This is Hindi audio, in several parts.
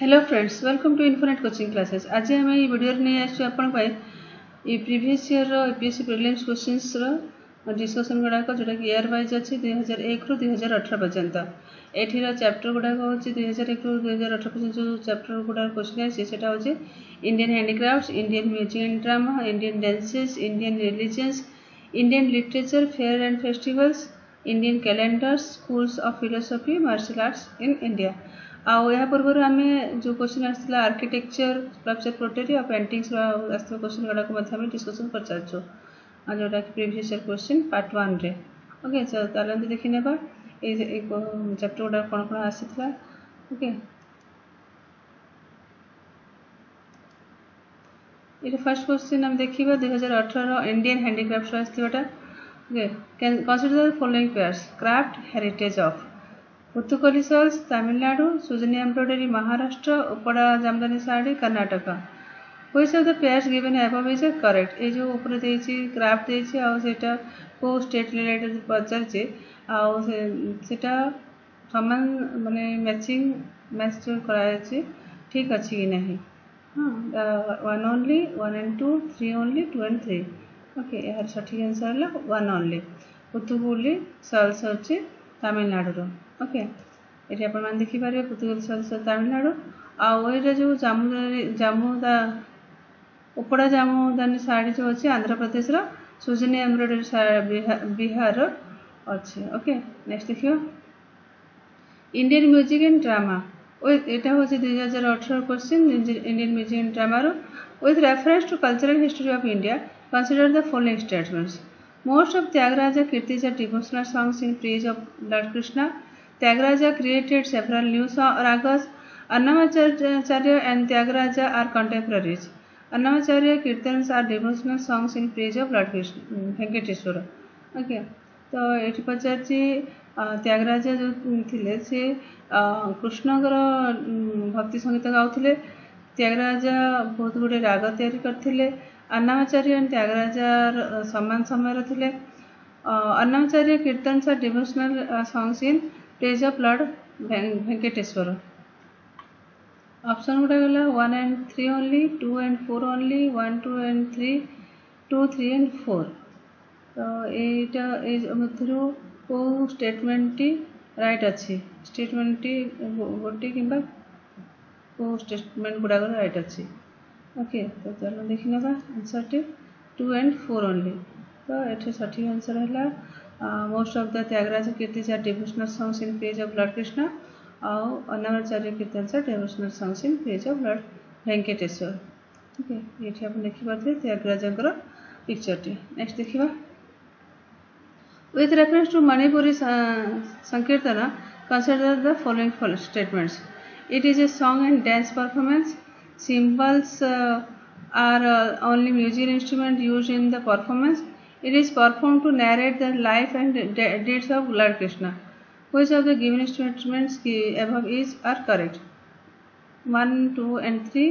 Hello friends, welcome to Infonet coaching classes. आज आम ये वीडियो नहीं आसपा ये previous year UPSC prelims questions discussion गुड़ाक जोटा कि ईयर वाइज अच्छी 2001 रु 2018 पर्यंत। एठीर चैप्टर गुड़ाक हूँ 2001 रु 2018 पर्यंत जो चैप्टर गुड़ा क्वेश्चन आसा हूँ Indian handicrafts, Indian music and drama, Indian dances, Indian religions, Indian literature, fair and festivals, Indian calendars, schools of philosophy, martial arts in India. आउ या पूर्व आम जो क्वेश्चन आसाला आर्किटेक्चर, स्कल्पचर, पोट्री और पेंटिंग्स आस क्वेश्चन गुड़ाक डिस्कसन कर सारी जोटा कि प्रीवियस ईयर क्वेश्चन पार्ट 1 रे। ओके, चलते देखी नेबा चैप्टर गुड़ा कौन कौन आसाला। ओके, ये फर्स्ट क्वेश्चन आम देखा 2018 इंडियन हैंडीक्राफ्ट आसटा। Okay, consider the following pairs craft heritage of Puthukkuli shawls Tamil Nadu, Sujani embroidery Maharashtra, Uppada Jamdani sari Karnataka. Which of the pairs given above is correct. ये जो ऊपर देछि क्राफ्ट देछि आ सेटा को स्टेट रिलेटेड पचारछि आ सेटा समान माने मैचिंग मैच जो कराछि ठीक अछि कि नहीं। हाँ, 1 only, 1 and 2, 3 only, 2 and 3। Okay, यार सठिक आंसर है 1 ओनली। पुतुकली सॉल्स अछि तमिलनाडु। ओके, ये आप देखिपारे पुतुकली सॉल्स तमिलनाडु। आईटा जो जामुदा उपड़ा जामुदानी साड़ी जो अच्छी आंध्र प्रदेश, सुजनी एम्ब्रॉयडरी बिहार अच्छे। ओके, नेक्स्ट देखिए इंडियन म्यूजिक एंड ड्रामा। यहाँ हूँ 2018 question Indian music and drama with reference to cultural history of India consider the following statements. Most of Tyagaraja कीर्तिजा devotional songs in praise of lord Krishna. Tyagaraja created several new ragas. Annamacharya and Tyagaraja are contemporaries. Annamacharya kirtans are devotional songs in praise of Lord Venkateswara. Okay, तो ये पचार त्यागराजा जो थिले से कृष्णकर भक्ति संगीत गाउथिले। त्यागराजा बहुत गुड़े राग तैयारी करथिले। अन्नामाचार्य एंड त्यागराजा समान समय थिले। Annamacharya kirtans are devotional songs in praise of lord Venkateshwara. Option गुड़ा गला 1 and 3 only, 2 and 4 only, 1, 2 and 3, 2, 3 and 4। तो यहाँ को स्टेटमेंट राइट अच्छी स्टेटमेंट गोटे कि स्टेटमेंट गुड़ाक राइट अच्छी। ओके, तो चलो देखी ना आंसर टी 2 and 4 ओनली। तो ये सठिक आंसर है मोस्ट ऑफ द त्यागराज कीर्तिज are devotional songs in praise of lord Krishna और Annamacharya kirtans are devotional songs in praise of lord Venkateshwara. Okay, ये आप देखिपे त्यागराजर पिक्चर टी। नेक्स्ट देखा with reference to Manipuri Sankirtana, consider the following statements. It is a song and dance performance. Cymbals are only musical instrument used in the performance. It is performed to narrate the life and deeds of Lord Krishna. Which of the given statements above are correct? 1, 2 and 3,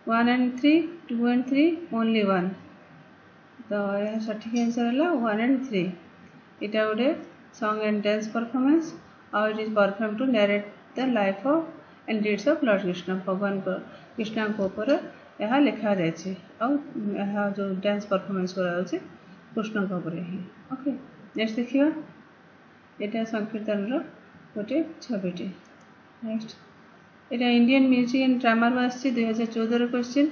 1 and 3, 2 and 3, only 1। तो यह सठिक आंसर है 1 and 3। इटा गोटे सॉन्ग एंड डांस परफॉर्मेंस और it is perform to narrate the life of and deeds of lord Krishna. भगवान को कृष्ण ऊपर यह लिखा जाए जो डांस परफॉर्मेंस कराऊँच कृष्ण ही। ओके, नेक्स्ट देखिए यहाँ संकीर्तन गोटे छविटी। नेक्स्ट यहाँ इंडियन म्यूजिक एंड ड्रामा आसी 2014 question.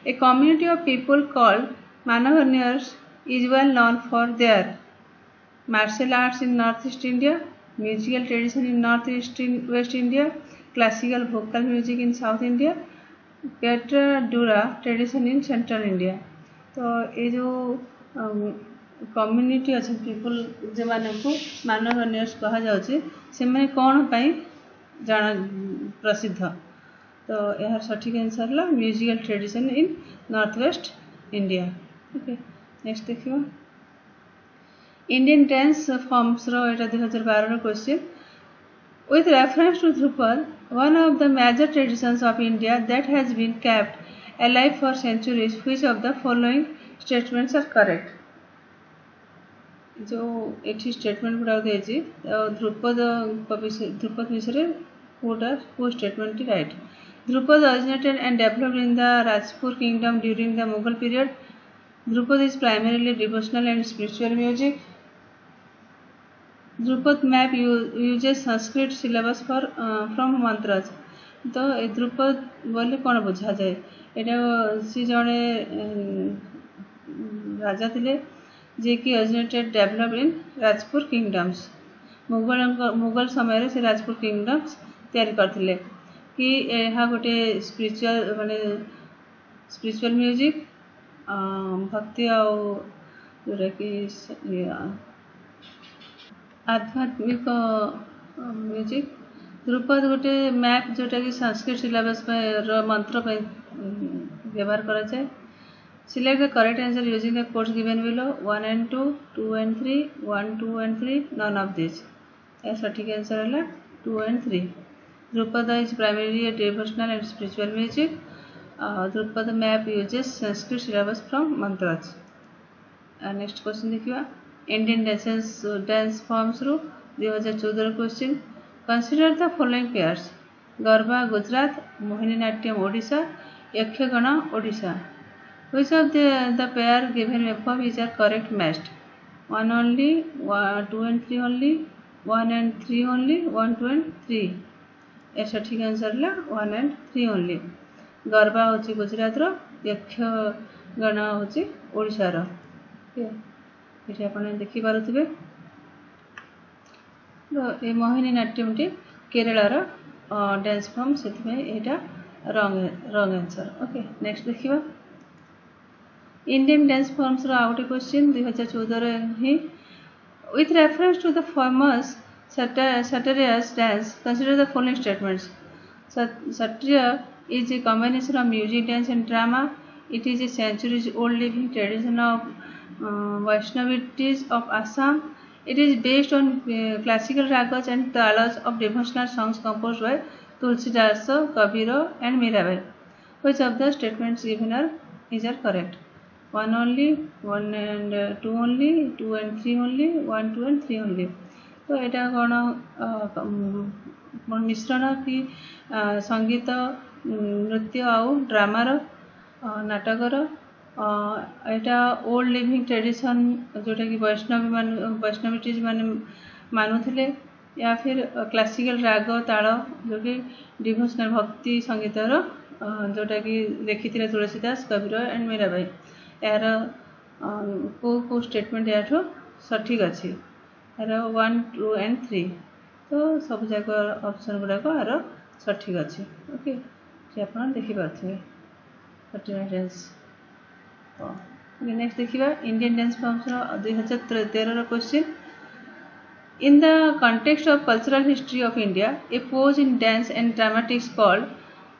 A community of people called Manganiyars is well known for their martial arts in northeast India, musical tradition in west India, classical vocal music in south India, Petradura tradition in central India। तो ये जो कम्युनिटी अच्छे पीपल जो मानक मानवनियर्स कहा जाउछि से माने कौन पाई जान प्रसिद्ध। तो यार सठिक आंसर है musical tradition in north west India. Okay, next देखिए इंडियन डांस फॉर्म्स यहाँ 2012 question. With reference to Dhrupad, one of the major traditions of India that has been kept alive for centuries, which of the following statements are correct. जो ये स्टेटमेंट गुड़ा ध्रुपद विषय कौटा को statement right. Drupad originated and developed in the Rajpur kingdom during the Mughal period. Drupad is primarily devotional and spiritual music. Drupad map uses Sanskrit syllabus from mantras. तो ध्रुपद बोले कौन बुझा जाए यहाँ सी जड़े राजा थे जे कि originated developed in Rajpur kingdoms Mughal समय से राजपुर किंगडम्स तैयारी करथिले कि यह गोटे स्पिरिचुअल माने स्पिरिचुअल म्यूजिक भक्ति जोटा कि आध्यात्मिक म्यूजिक ध्रुपद गोटे मैप जोटा कि संस्कृत सिलेबस मंत्र व्यवहार करा जाए select the correct answer using the codes given below 1 and 2 2 and 3 1 2 and 3 none of these सठिक आंसर है 2 and 3 Dhrupad is primary a devotional and spiritual music Dhrupad map uses Sanskrit syllables from mantras next question देखिए इंडियन डांस फॉर्म्स रु 2014 question consider the following pairs Garba Gujarat Mohiniyattam Odisha Yakshagana Odisha which of the pair given above is a correct matched 1 only 2 and 3 only 1 and 3 only 1 2 and 3 ए सठिक आंसर है 1 and 3 only गरबा होची गुजरात रो यक्षगण होची ओडिशा रो ये आपण देखि पारुथिबे तो ये मोहिनी नाट्यम टी केरला रो डांस फॉर्म सेति में एटा रॉन्ग आंसर ओके नेक्स्ट देखिबा इंडियन डांस फॉर्म्स रो आउट क्वेश्चन 2014 ही with reference to the famous Satyriya's dance consider the following statements Satriya is a combination of music dance and drama it is a centuries old living tradition of Vaishnavites of Assam it is based on classical ragas and talas of devotional songs composed by Tulsidas Kabira and Mirabai which of the statements given are correct 1 only 1 and 2 only 2 and 3 only 1 2 and 3 only तो एटा कौन मिश्रण कि संगीत नृत्य आउ ड्रामार नाटकर एटा ओल्ड लिविंग ट्रेडिशन जोटा कि वैष्णवीटीज माने मानुथिले या फिर क्लासिकल राग ताल जो कि डिवोशनल भक्ति संगीतर जोटा कि देखी तुलसीदास कबीर एंड मीराबाई यार को स्टेटमेंट यार सठिक अच्छी यार 1 2 and 3 तो सब जाक ऑप्शन गुड़ाक यार सठिक अच्छी ओके ये आप देखिपे डांस नेक्स्ट देखा Indian dance forms 2013 question in the context of cultural history of India a pose in dance and dramatics called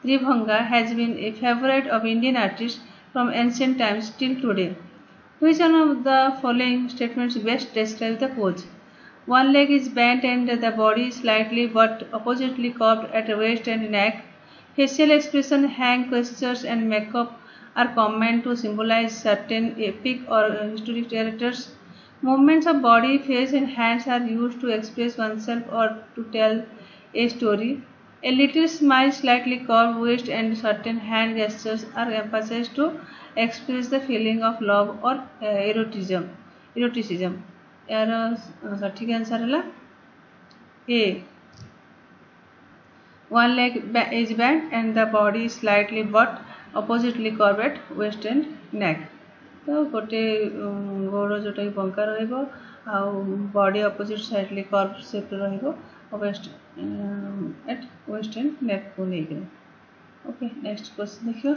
Tribhanga has been a favourite of Indian artist from ancient times till today. Which one of the following statements best describe the pose? One leg is bent and the body slightly but oppositely curved at the waist and neck. Facial expression, hand gestures and makeup are common to symbolize certain epic or historic characters. Movements of body, face and hands are used to express oneself or to tell a story. A little smile, slightly curved waist and certain hand gestures are emphasized to express the feeling of love or eroticism. यार सठिक आंसर है A. One leg is bent and the body is slightly but oppositely curved at waist and neck. तो गोटे गोड़ जोटा कि बंका रहिबो आ body opposite sidely curve shape रहिबो waist at waist and neck को लेकर ओके नेक्स्ट क्वेश्चन देखियो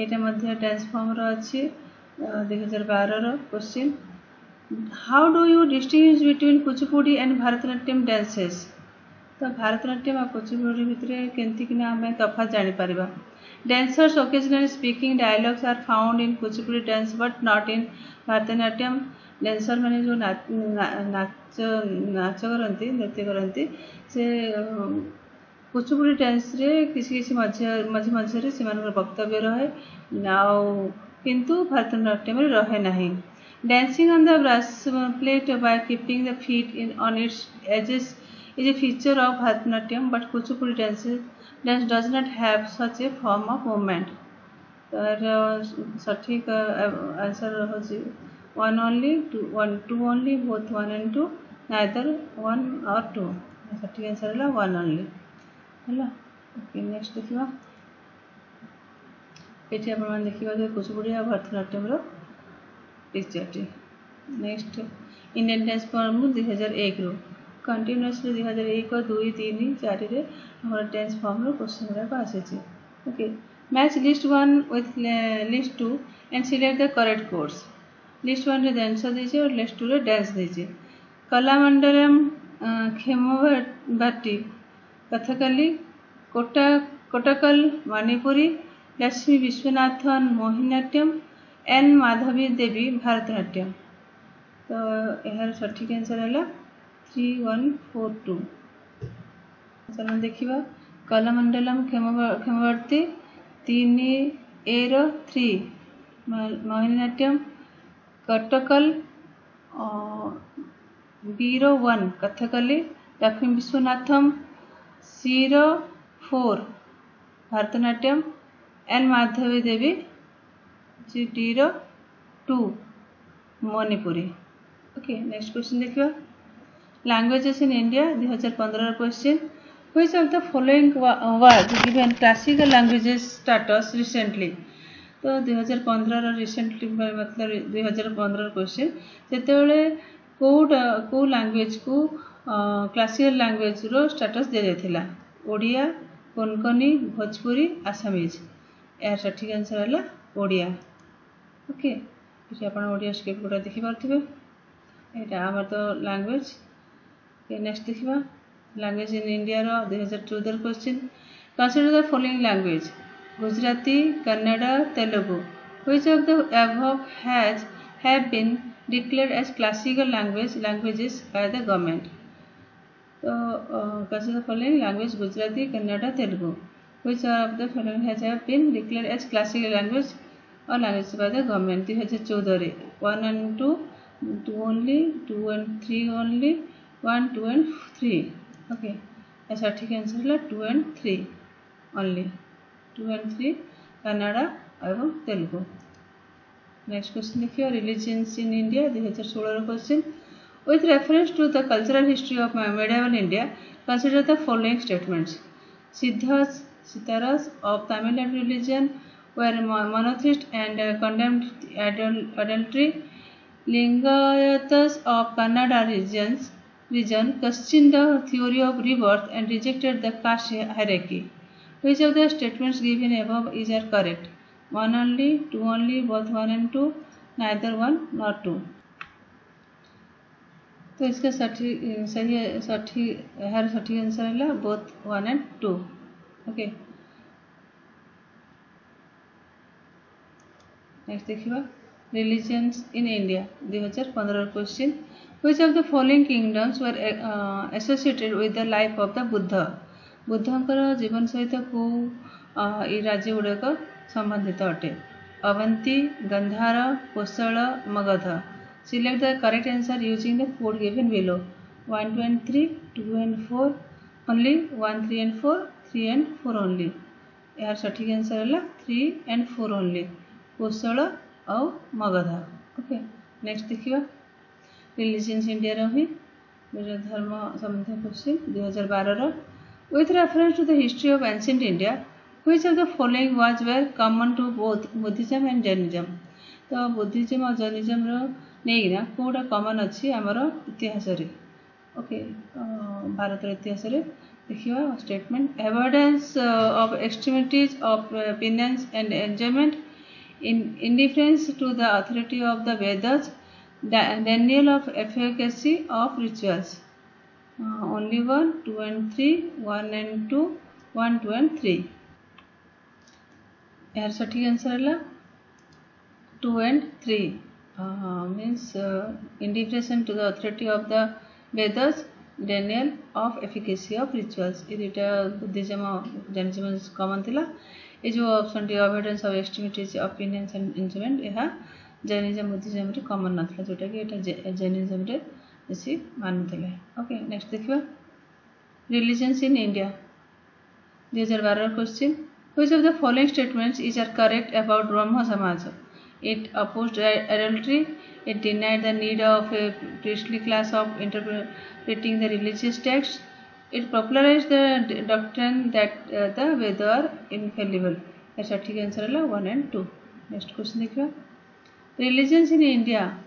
एटा मध्ये डांस फॉर्म रो अछि 2012 रो question how do you distinguish between Kuchipudi and Bharatanatyam dances तो भारतनाट्यम और कुचिपुड़ी भितर केंति किना हमें तफात जानि परिबा Dancers occasionally speaking dialogues are found in Kuchipudi dance but not in Bharatanatyam. Dancer माने जो नाच करती नृत्य करती से कुचिपुड़ी डांस रे किसी मझे मझे से वक्तव्य रहे किंतु भरतनाट्यम रहे नहीं. Dancing on the brass plate by keeping the feet on its edges is a feature of Bharatanatyam, but Kuchipudi dance does not have such a form of movement. तर सठिक आंसर होची one only two only both one and two neither one और टू सठिक आंसर है वन ओनली है। ओके नेक्स्ट देखा ये आप देखा कुचिपुड़ी और Bharatanatyam picture. Next Indian dance form 2001 रु कंटिन्यूअसली 2001 2 3 4 आम डांस फॉर्म क्वेश्चन गुड़ाक आसी। Okay match list 1 with list 2 and select the correct course. List 1 रे डांसर देछे और लिस्ट 2 रे डांस देछे। कलामंडलम खेमबाटी कथकली कोटकल मणिपुरी लक्ष्मी विश्वनाथन मोहिनीनाट्यम एन माधवी देवी भारतनाट्यम। तो यार सठिक आंसर है 3142। चलो देखा Kalamandalam Kshemavati 3 A 3 Mohiniyattam Kottakkal B 1 Kathakali Lakshmi Viswanathan C 4 Bharatanatyam N Madhavi Devi D 2 Manipuri. Okay next question देखिए languages in India 2015 question which of the following was given classical languages status recently. तो 2015 रिसेंटली मतलब 2015 क्वेश्चन सेतेबेले को लैंग्वेज को क्लासिकल लैंग्वेज रो स्टेटस दे जाइथिला ओडिया कोंकणी भोजपुरी आसामीज। यार सठिक आंसर है ओडिया। ओके ये आप ओडिया स्क्रिप्ट गुड़ा देखी पार्थिबे यहाँ आम तो लैंग्वेज। नेक्स्ट देखा language in India 2014 question consider the following language Gujarati Kannada Telugu which of the above have been declared as classical languages by the government. तो consider the following language Gujarati Kannada Telugu which of the following have been declared as classical language और language by the government. 2014 1 and 2 2 only 2 and 3 only 1 2 and 3। Okay ऐसा ठीक आंसर है 2 and 3 ओनली 2 and 3 कन्नड़ और तेलुगु। नेक्स्ट क्वेश्चन देखिए religions in India 2016 question with reference to the cultural history of medieval India consider the following statements. Siddhas Sittars of Tamil Nadu religion were monotheist and condemned adultery. Lingayatas of Kannada region questioned the theory of rebirth and rejected the caste hierarchy. Which of the statements given above is correct? 1 only, 2 only, both 1 and 2, neither 1 nor 2। तो इसका सठी आंसर है बोथ 1 and 2। ओके नेक्स्ट देखिए religions in India 2015 question which of the following kingdoms were associated with the life of the Buddha. बुद्धंकर जीवन सहित को राज्य गुड़ाक संबंधित अटे। Avanti Gandhara Kosala Magadha. Select the correct answer using the code given below 1 2 and 3 2 and 4 only 1 3 and 4 3 and 4 only. यार सठिक आंसर है 3 and 4 ओनली कोशल और मगध। ओके नेक्स्ट देखिए रिलीजियंस इंडिया रही धर्म संबंधी question 2012 with reference to the history of ancient India which of the following was were common to both Buddhism and Jainism. तो बुद्धिज्म और जैनिज्म नहीं कौटा कॉमन अच्छी आमर इतिहास। ओके भारत इतिहास देखिए statement avoidance of extremities of penance and enjoyment in indifference to the authority of the Vedas, denial of efficacy of rituals। only 1 2 and 3 1 and 2 1 2 and 3। यार सठिक आंसर है 2 and 3 means indifference to the authority of the Vedas, denial of efficacy of rituals। ये दुटा बुद्धिज्म जैनिज्म कॉमन थिला। ये जो option T avoidance of extremities opinions and enjoyment यह जैनिज्म बुद्धिज्म रे कॉमन नथला जोटा कि एटा जैनिज्म रे बेसी मानुथिले। ओके नेक्स्ट देखिबा Religions in India. 2012 question. Which of the following statements are correct about Brahmo Samaj? It opposed adultery. It denied the need of a priestly class of interpreting the religious texts. It popularized the doctrine that the Vedas are infallible. The सठिक आंसर है 1 and 2. Next question देखिए. Religions in India.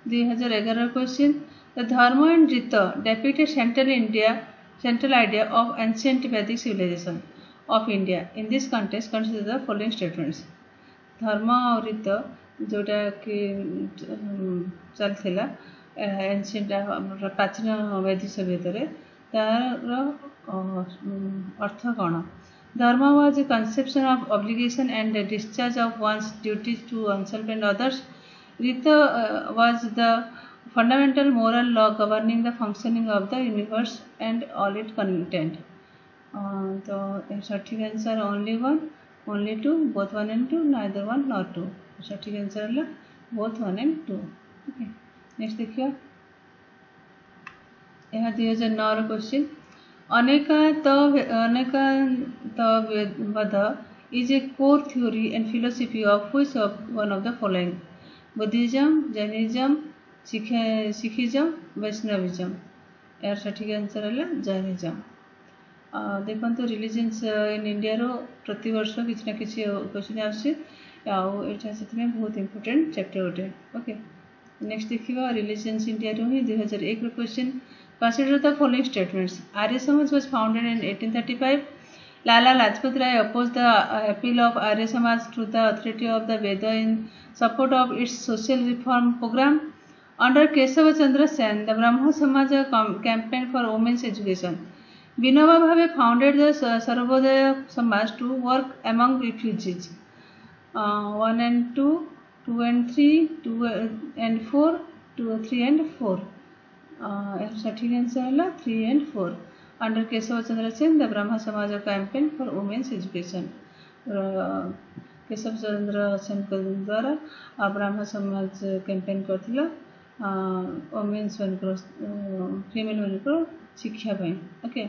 2011 question. The Dharma and Rita depict a central idea of ancient Vedic civilization of India. In this context, consider the following statements. Dharma और Rita जोटा कि चलता एनसीएंट प्राचीन वैदिक सभ्यता तार अर्थ कौन. Dharma was a conception of obligation and the discharge of one's duties to oneself and others. Rita was the fundamental moral law governing the functioning of the universe and all its content. So सठिक answer only 1, only 2, both 1 and 2, neither 1 nor 2. सठिक आंसर है both 1 and 2. Okay. Next देखिए. यह 2009 question. Anekantavada is a core theory and philosophy of which of one of the following? Buddhism, Jainism, Sikhism, Vaishnavism. यार सठिक आंसर है Jainism. देखो रिलीजियंस इन इंडिया रो प्रति वर्ष किसी ना किसी क्वेश्चन आसे बहुत इंपोर्टेंट चैप्टर गोटे. ओके. नेक्स्ट देखिए रिलीजियंस इंडिया रो ही 2001 रो question. Consider the following statements. Arya Samaj was founded in 1835. Lala Lajpat Rai opposed the appeal of Arya Samaj to the authority of the Veda in support of its social reform program. Under Kesava Chandra Sen, the Brahmo Samaj campaigned for women's education. Vinoba Bhave founded the Sarvodaya Samaj to work among refugees. 1 and 2, 2 and 3, 2 and 4, 2, 3 and 4. सठिक आंसर है 3 and 4. Under Keshab Chandra Sen the Brahmo Samaj campaign for women's education. Keshab Chandra Sen द्वारा Brahmo Samaj campaign करथिला women's female मान शिक्षापी. Okay.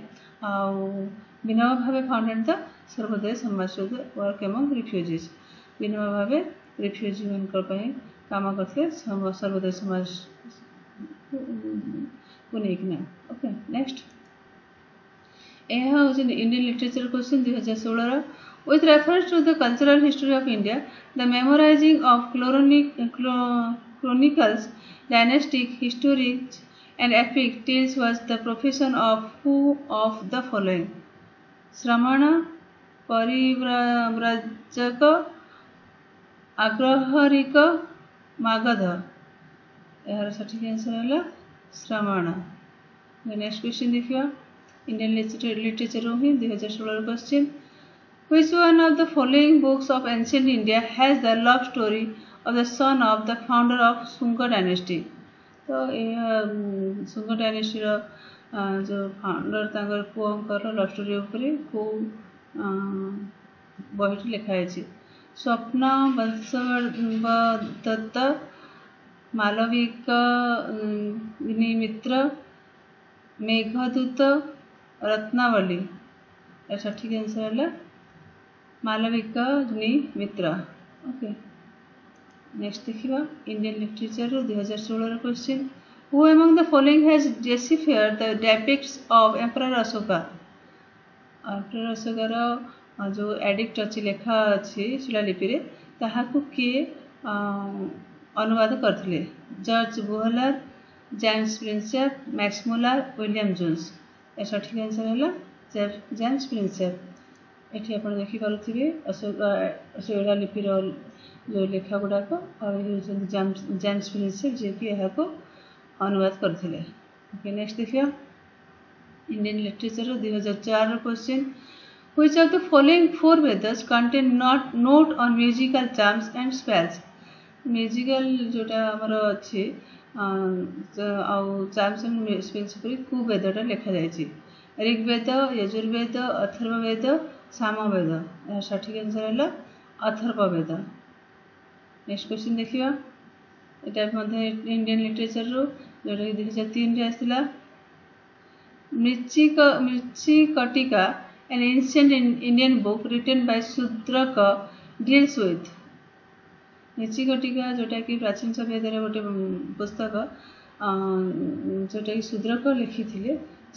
Vinoba Bhave founded the Sarvodaya समाज work among refugees. Vinoba Bhave refugee मान काम करते सर्वोदय समाज को लेकिन. ओके. नेक्स्ट यह हूँ Indian literature question 2016. With reference to the cultural history of India, the memorizing of chronicles, dynastic, historic, and epic tales was the profession of who of the following? Shramana, Parivrajaka, Agraharika, Magadha. यार सठिक आंसर है श्रमण. नेक्स्ट क्वेश्चन देखिए Indian literature he 2016 question. Which one of the following books of ancient India has the love story of the son of the founder of Sunga dynasty? तो यह सुंग डायनेस्टी जो फाउंडर तांगर पुओंकर लव स्टोरी उपरे को बहिटी लिखाई. स्वप्न वंशवर्धत, मालविक मित्र, मेघदूत, रत्नावली. सठिक आंसर है मालविक मित्र. ओके. नेक्स्ट देखिए Indian literature 2016 question. Who among the following has deciphered the depicts of emperor Ashoka? Emperor अशोकार जो एडिक्ट अच्छी लेखा अच्छी शिलालिपि रे ताहाकु किए अनुवाद करथिले? George Buhler, James Prinsep, Max Muller, William Jones. सठिक आंसर है जेम्स प्रिंसेप. ये आप देखिपे अशोका लिपिर जो लेखा गुड़ाक जेम्स प्रिंसेप जी कि अनुवाद करथिले. ओके. नेक्स्ट देखिए Indian literature 2004 question. Which of the following 4 Vedas contain note on musical charms and spells? Musical जोटा आमर अच्छी चार्म्स एंड स्पेल्स पर कौ वेदटा लिखा जाए? ऋग्वेद, यजुर्वेद, अथर्ववेद, सामवेद. सठिक आंसर है अथर्ववेद. नेक्स्ट क्वेश्चन देखिए यहाँ इंडियन लिटरेचर जोटा 2003 आसला. Mrichikatika, an ancient Indian book written by Sudraka, deals with मृच्छिकटिका जोटा कि प्राचीन सभ्यतार गोटे पुस्तक जोटा कि शूद्रक लिखी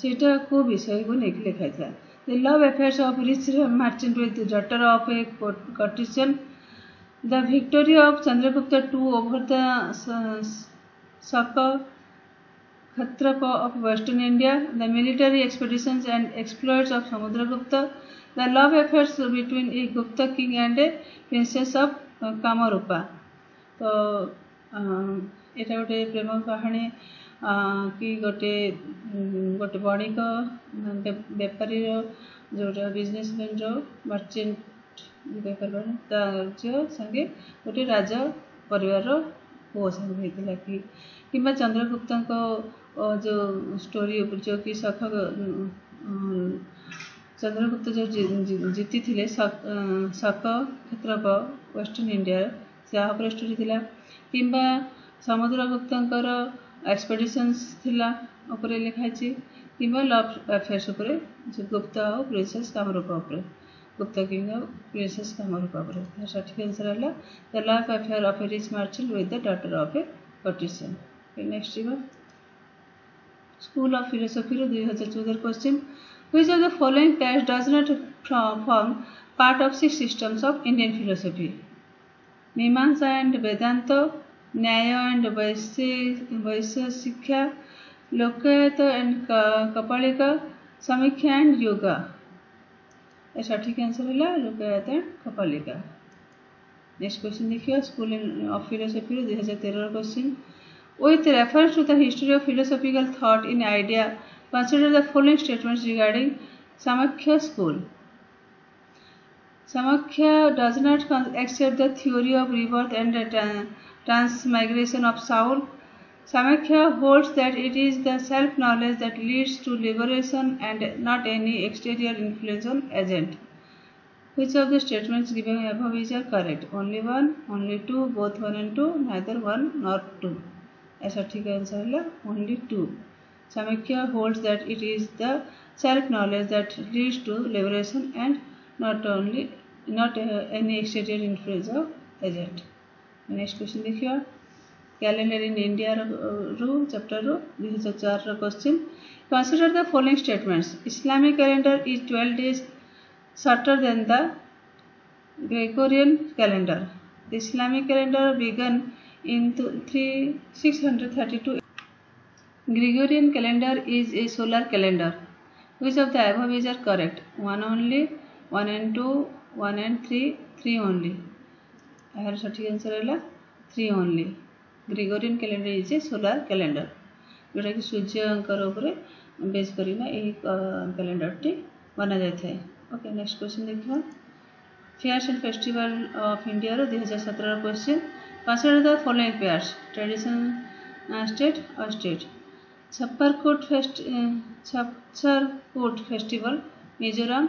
सेटा को विषय को लेकिन लिखा था the love affairs of rich merchant with daughter of a courtesan the victory of Chandragupta two over the Shaka Khatrapa of Western India, the military expeditions and exploits of Samudragupta, the love affairs between a Gupta king and a princess of Kamarupa. तो एटा गोटे प्रेम कहानी कि गोटे गोटे बणिक बेपारी जोटा बिजनेसमैन रो मर्चेंट बेपार झील संगे गोटे राजा परिवार पुओ संगे होता कि चंद्रगुप्त जो स्टोरी जो कि चंद्रगुप्त जो जीति थे शक क्षत्रप वेस्टर्न इंडिया से स्टोरी थिला किंबा समुद्रगुप्तर एक्सपेडिशंस थिला उपरे लिखाई किंबा लव अफेयर्स उपरे जो गुप्त और प्रिंसेस कामरूपा उपरे गुप्त किंग और प्रिंसेस कामरूपा उपरे सठिक आंसर है the love affair of a rich merchant with the daughter of a courtesan. Next school of philosophy 2014 question which of the following pairs does not form part of 6 systems of Indian philosophy Mimamsa and Vedanta Nyaya and Vaisheshika Lokayat and Kapalika समीक्षा एंड योगा. सठिक आंसर है लोकायत एंड कपालिका. नेक्स्ट क्वेश्चन देखिए school of philosophy 2013 question with reference to the history of philosophical thought in idea consider the following statements regarding Samakhya school. Samakhya does not accept the theory of rebirth and transmigration of soul. Samakhya holds that it is the self-knowledge that leads to liberation and not any exterior influence on agent. Which of the statements given above is correct? Only one, only two, both one and two, neither one nor two. ऐसा ठीक आंसर है only two. Samakhya holds that it is the self-knowledge that leads to liberation and not any exterior influence of agent. Next question देखिए कैलेंडर इन इंडिया रू चैप्टर रू 2004 question consider the following statements. Islamic calendar is 12 days shorter than the Gregorian calendar. The Islamic calendar began in 632. Gregorian calendar is a solar calendar. Which of the above is correct? One only, one and two, one and three, three only. यार सठिक आंसर है 3 only. Gregorian calendar is a solar calendar. जोटा कि सूर्यंकर उपरे बेस करिना यही कैलेंडर टी बना जाता है. ओके नेक्स्ट क्वेश्चन देखिए fairs and festival of India 2017 question consider the following pairs tradition state और स्टेट. छप्परकोट फेस्टिवल मिजोरम,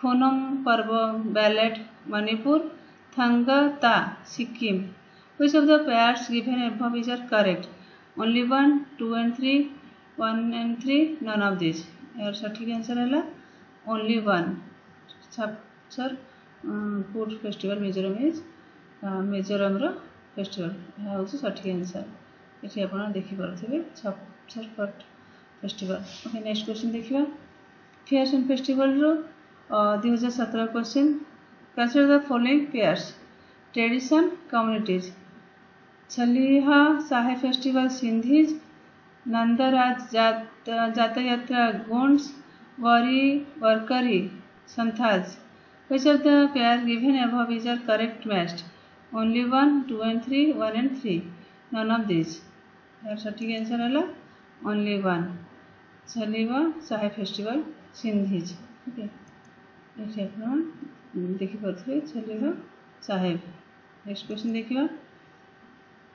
फोनम पर्व ballet Manipur, Thangta Sikkim. Which of the pairs given above is correct? Only 1, 2 and 3, 1 and 3, none of these. यार सठिक आंसर है only 1. Chapchar Kut festival Mizoram is Mizoram रो फेस्टिवल यह हूँ सठिक आंसर. ये आप देखिपे Chapchar Kut festival. Okay next question देखिए फेयर्स एंड फेस्टिवल रो 2017 question consider the following pairs tradition communities. Chaliha Sahib festival Sindhis, Nanda Raj Jaat Yatra Gonds, Wari Warkari Santhals. Which of the pair given above is correct matched? Only 1, 2 and 3, 1 and 3. None of these. यार सठिक आंसर है only 1. छलिहा Sahib festival Sindhis. Okay ये आप देखिपे छलिहा साहेब. नेक्स्ट क्वेश्चन देखिए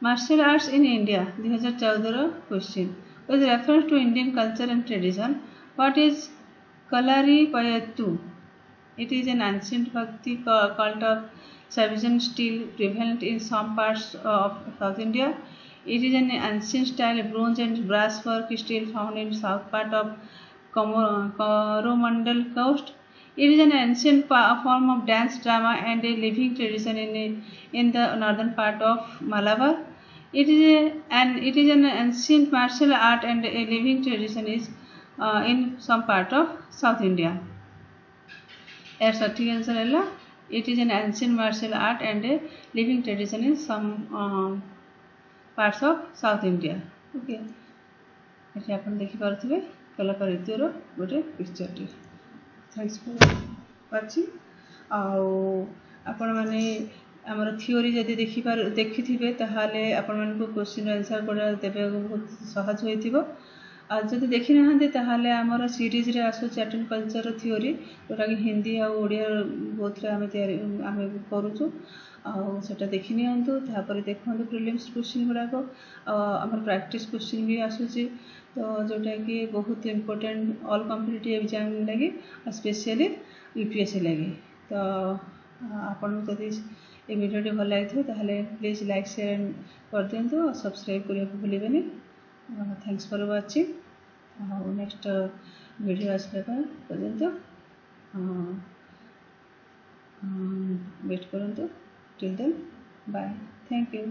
martial arts in India 2014 question with reference to Indian culture and tradition what is Kalaripayattu. It is an ancient bhakti cult of Salesian style prevalent in some parts of South India. It is an ancient style bronze and brass work still found in south part of Coromandel Coast. It is an ancient form of dance drama and a living tradition in the northern part of Malabar. It is an ancient martial art and a living tradition is in some part of South India. As सठिक आंसर है it is an ancient martial art and a living tradition in some parts of South India. Okay. ये आप देखी पारे कलाकार ऋतुर गोटे पिक्चर. Thanks for watching. आपण मैंने आमर थियोरी जदि देखिथे ताहले आपण मानक क्वेश्चन आंसर गुड़ा देवे बहुत सहज होइथिबो. जदि देखी ना ताहले आमर सीरीज रे आसुची आर्ट एंड कल्चर थियोरी जोटा कि हिंदी आ ओडिया बोथ रे आमे करूछु. सेटा देखि नियंतु तापर देखंतु प्रीलिम्स क्वेश्चन गुड़ाक आमर प्रैक्टिस क्वेश्चन भी आसुची. तो जोटा कि बहुत इम्पोर्टेंट ऑल कॉम्पिटिटिव एग्जाम लगी स्पेशली यूपीएससी लगी. तो आपन जदि ये वीडियो भल लगी ताहले प्लीज लाइक शेयर कर दिंतु और सब्सक्राइब करने को भूलिबेनी. Thanks for watching. Next video आसला पर्यंत वेट करंतु. Till then bye. Thank you.